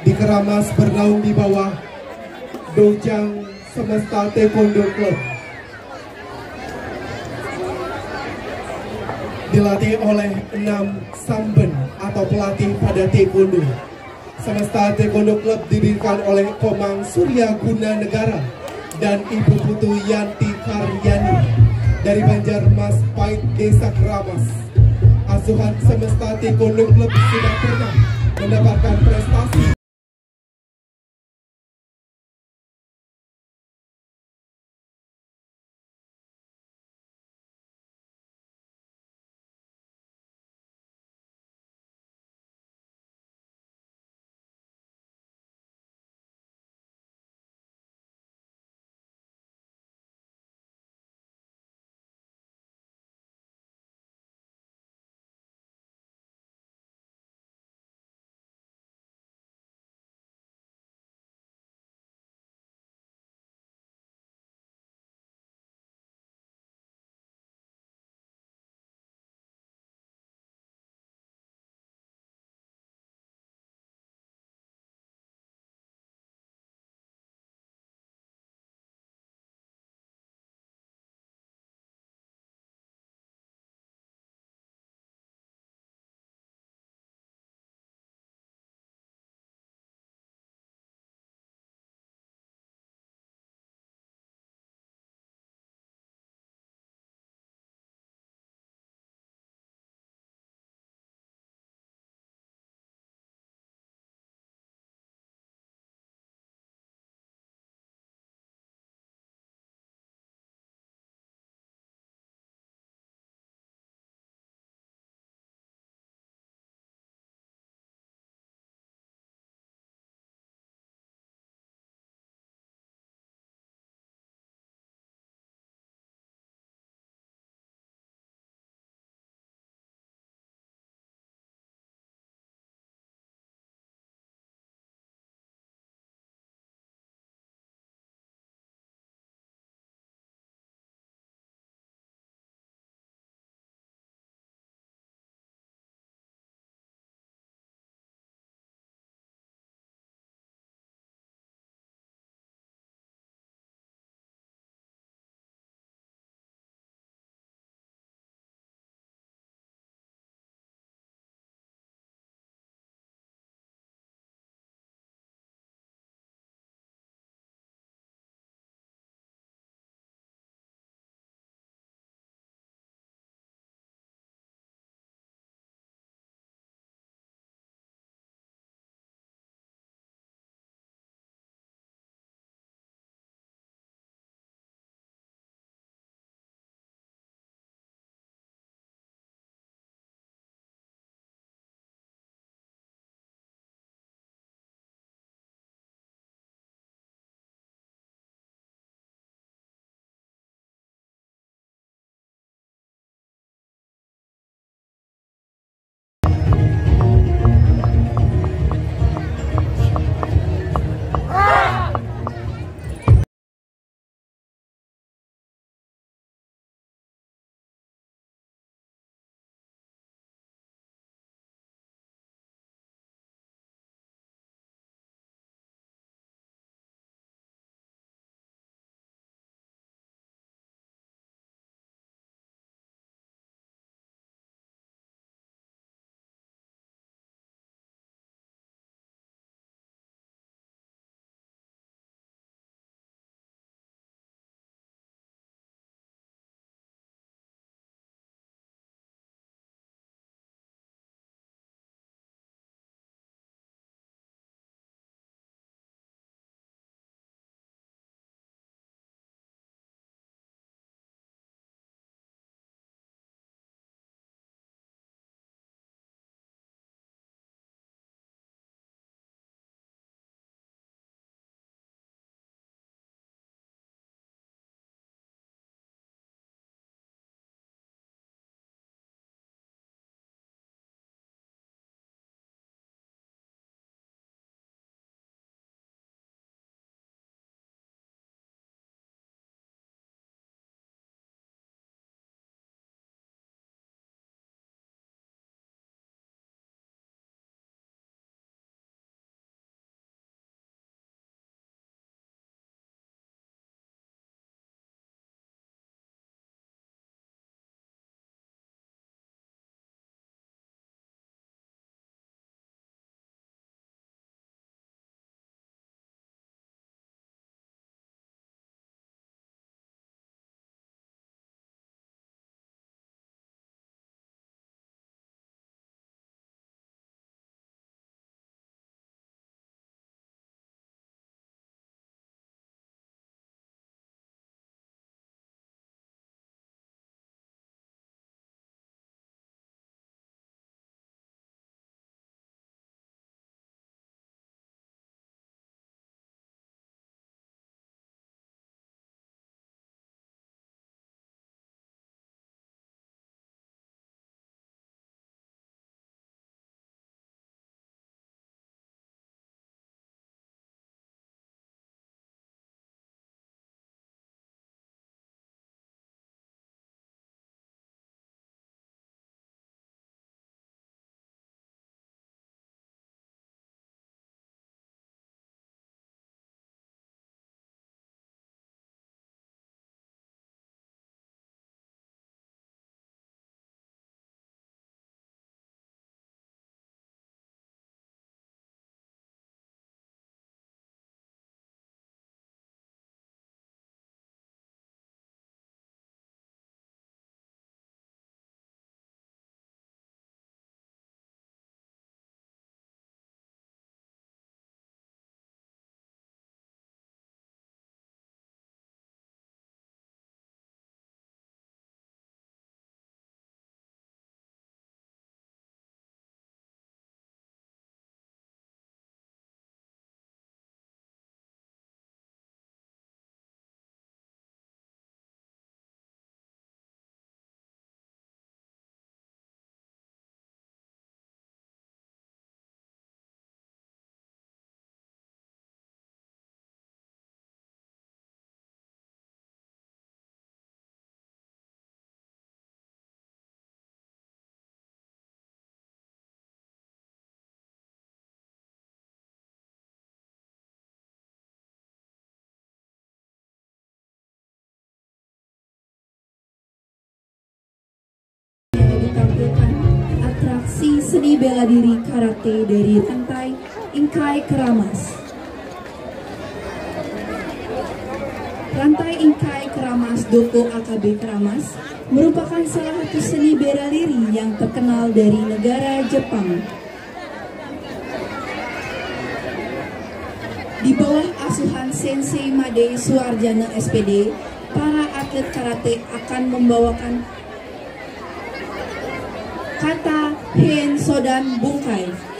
dikeramas bernaung di bawah Dojang Semesta Taekwondo Club. Dilatih oleh 6 samben atau pelatih pada Taekwondo. Semesta Taekwondo Club didirikan oleh Komang Surya Guna Negara dan Ibu Putu Yanti Karyani dari Banjarmas Pait, Desa Kramas. Asuhan Semesta Taekwondo Club sudah pernah mendapatkan prestasi bela diri karate dari Rantai Inkai Keramas. Rantai Inkai Keramas Doko AKB Keramas merupakan salah satu seni bela diri yang terkenal dari negara Jepang. Di bawah asuhan Sensei Made Suarjana SPD, para atlet karate akan membawakan kata Hen Sodan Bungkai.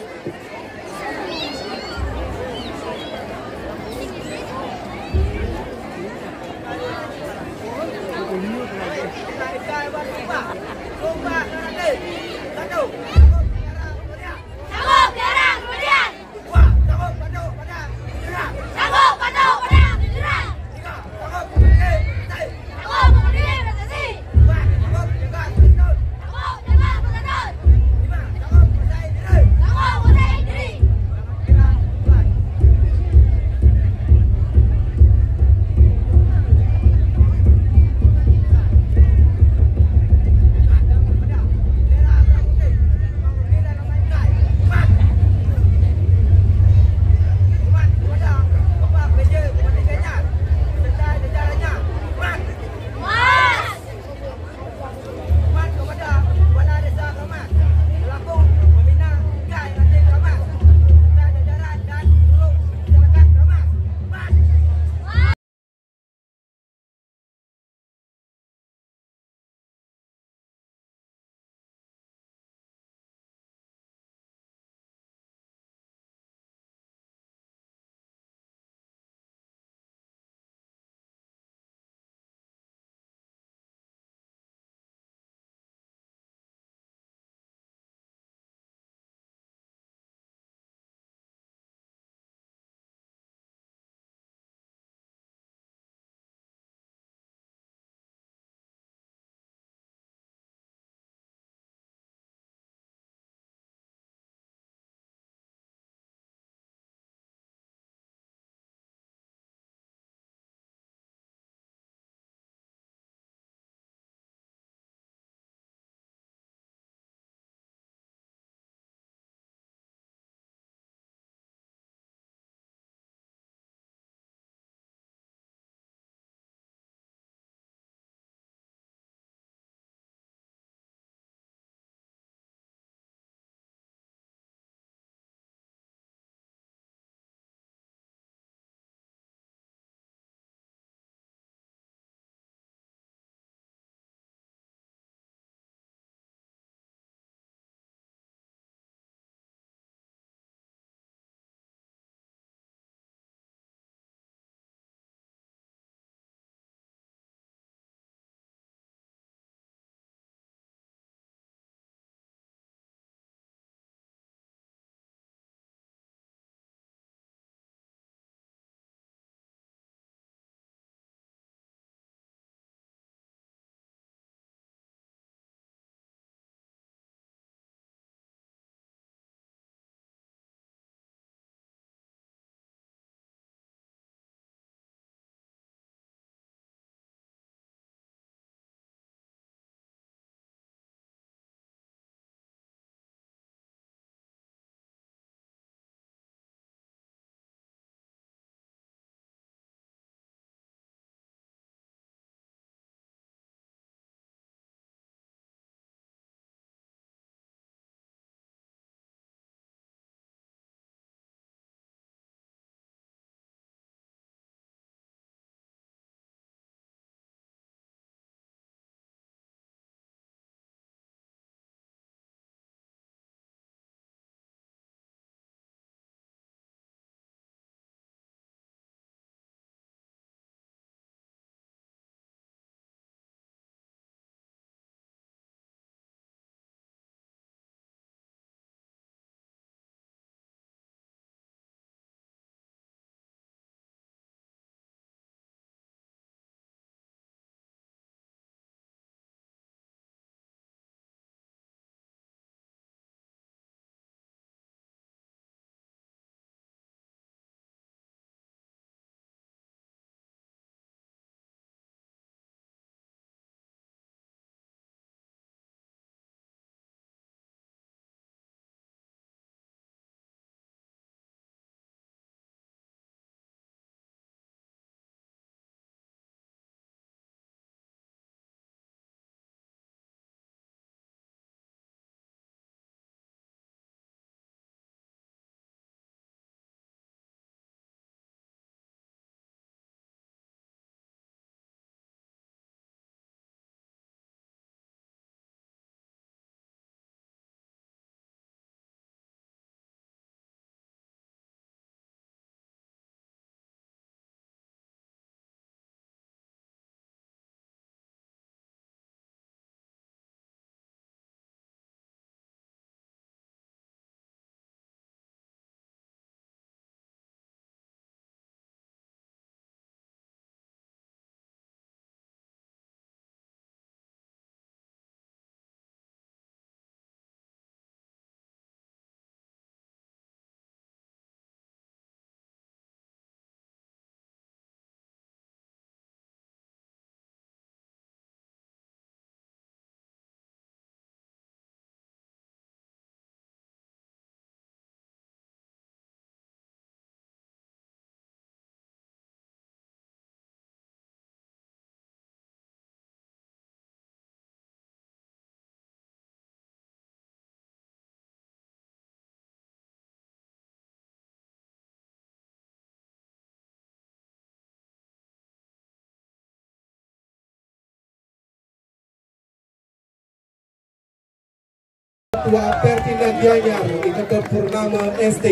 Ketua Pertinan Gianyar Ikatan Purnama ST.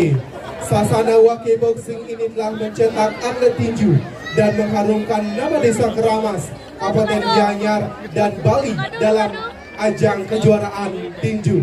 Sasana Waki Boxing ini telah mencetak atlet tinju dan mengharumkan nama Desa Keramas, Kabupaten Gianyar dan Bali dalam ajang kejuaraan tinju.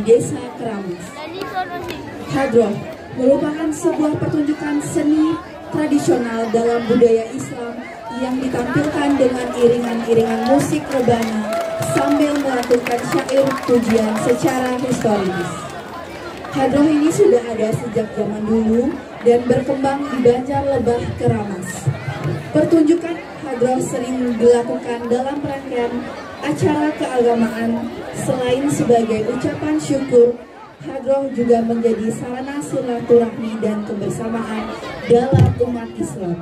Desa Keramas. Hadroh merupakan sebuah pertunjukan seni tradisional dalam budaya Islam yang ditampilkan dengan iringan-iringan musik rebana sambil melakukan syair pujian secara historis. Hadroh ini sudah ada sejak zaman dulu dan berkembang di Banjarlebah, Keramas. Pertunjukan hadroh sering dilakukan dalam rangkaian acara keagamaan. Selain sebagai ucapan syukur, hadroh juga menjadi sarana silaturahmi dan kebersamaan dalam umat Islam.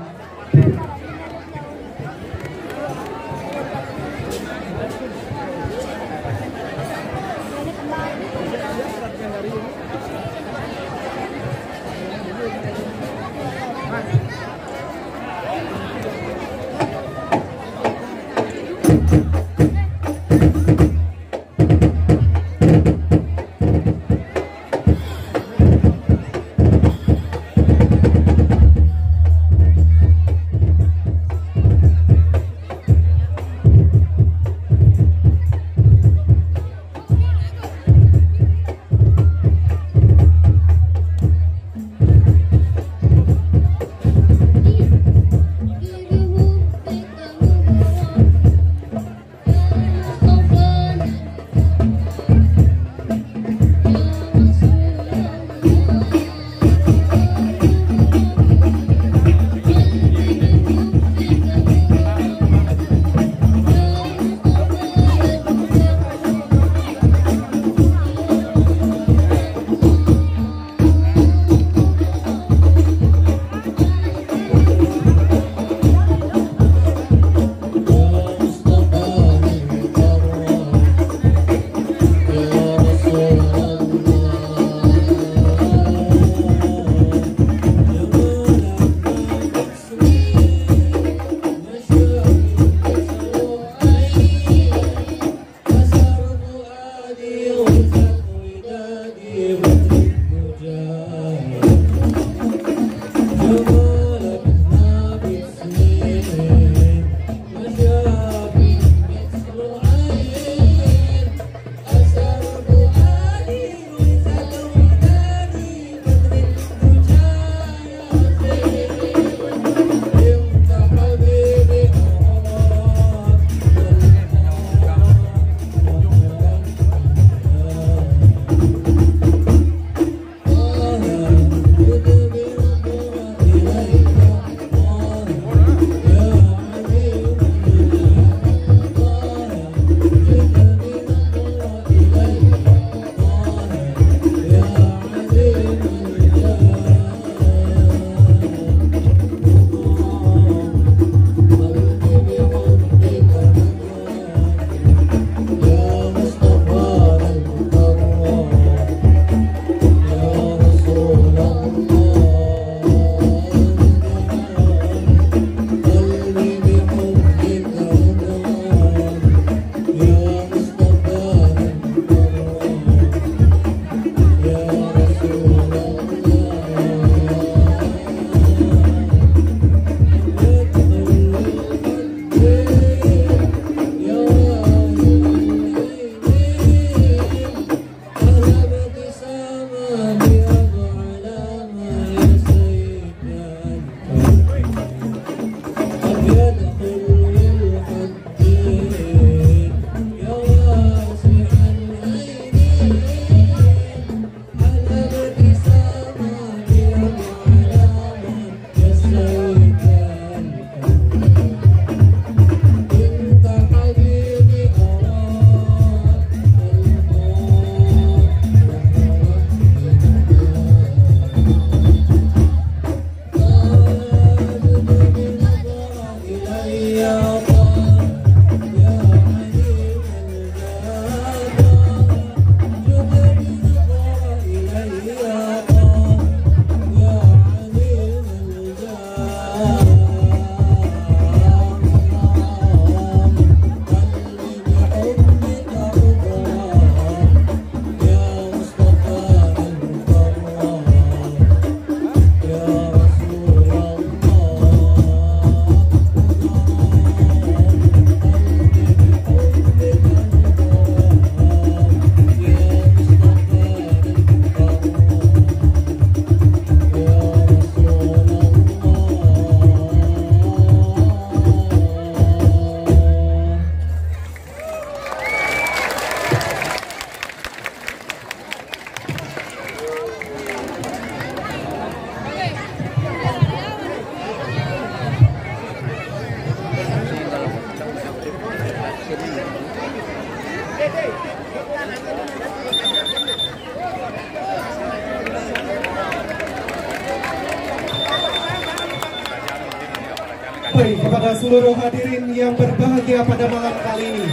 kepada seluruh hadirin yang berbahagia pada malam kali ini.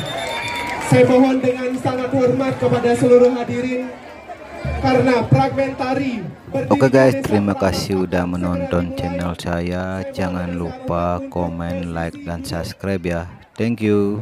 Saya mohon dengan sangat hormat kepada seluruh hadirin karena fragmentari. Oke guys, terima kasih udah menonton channel saya. Jangan lupa komen, like, dan subscribe ya. Thank you.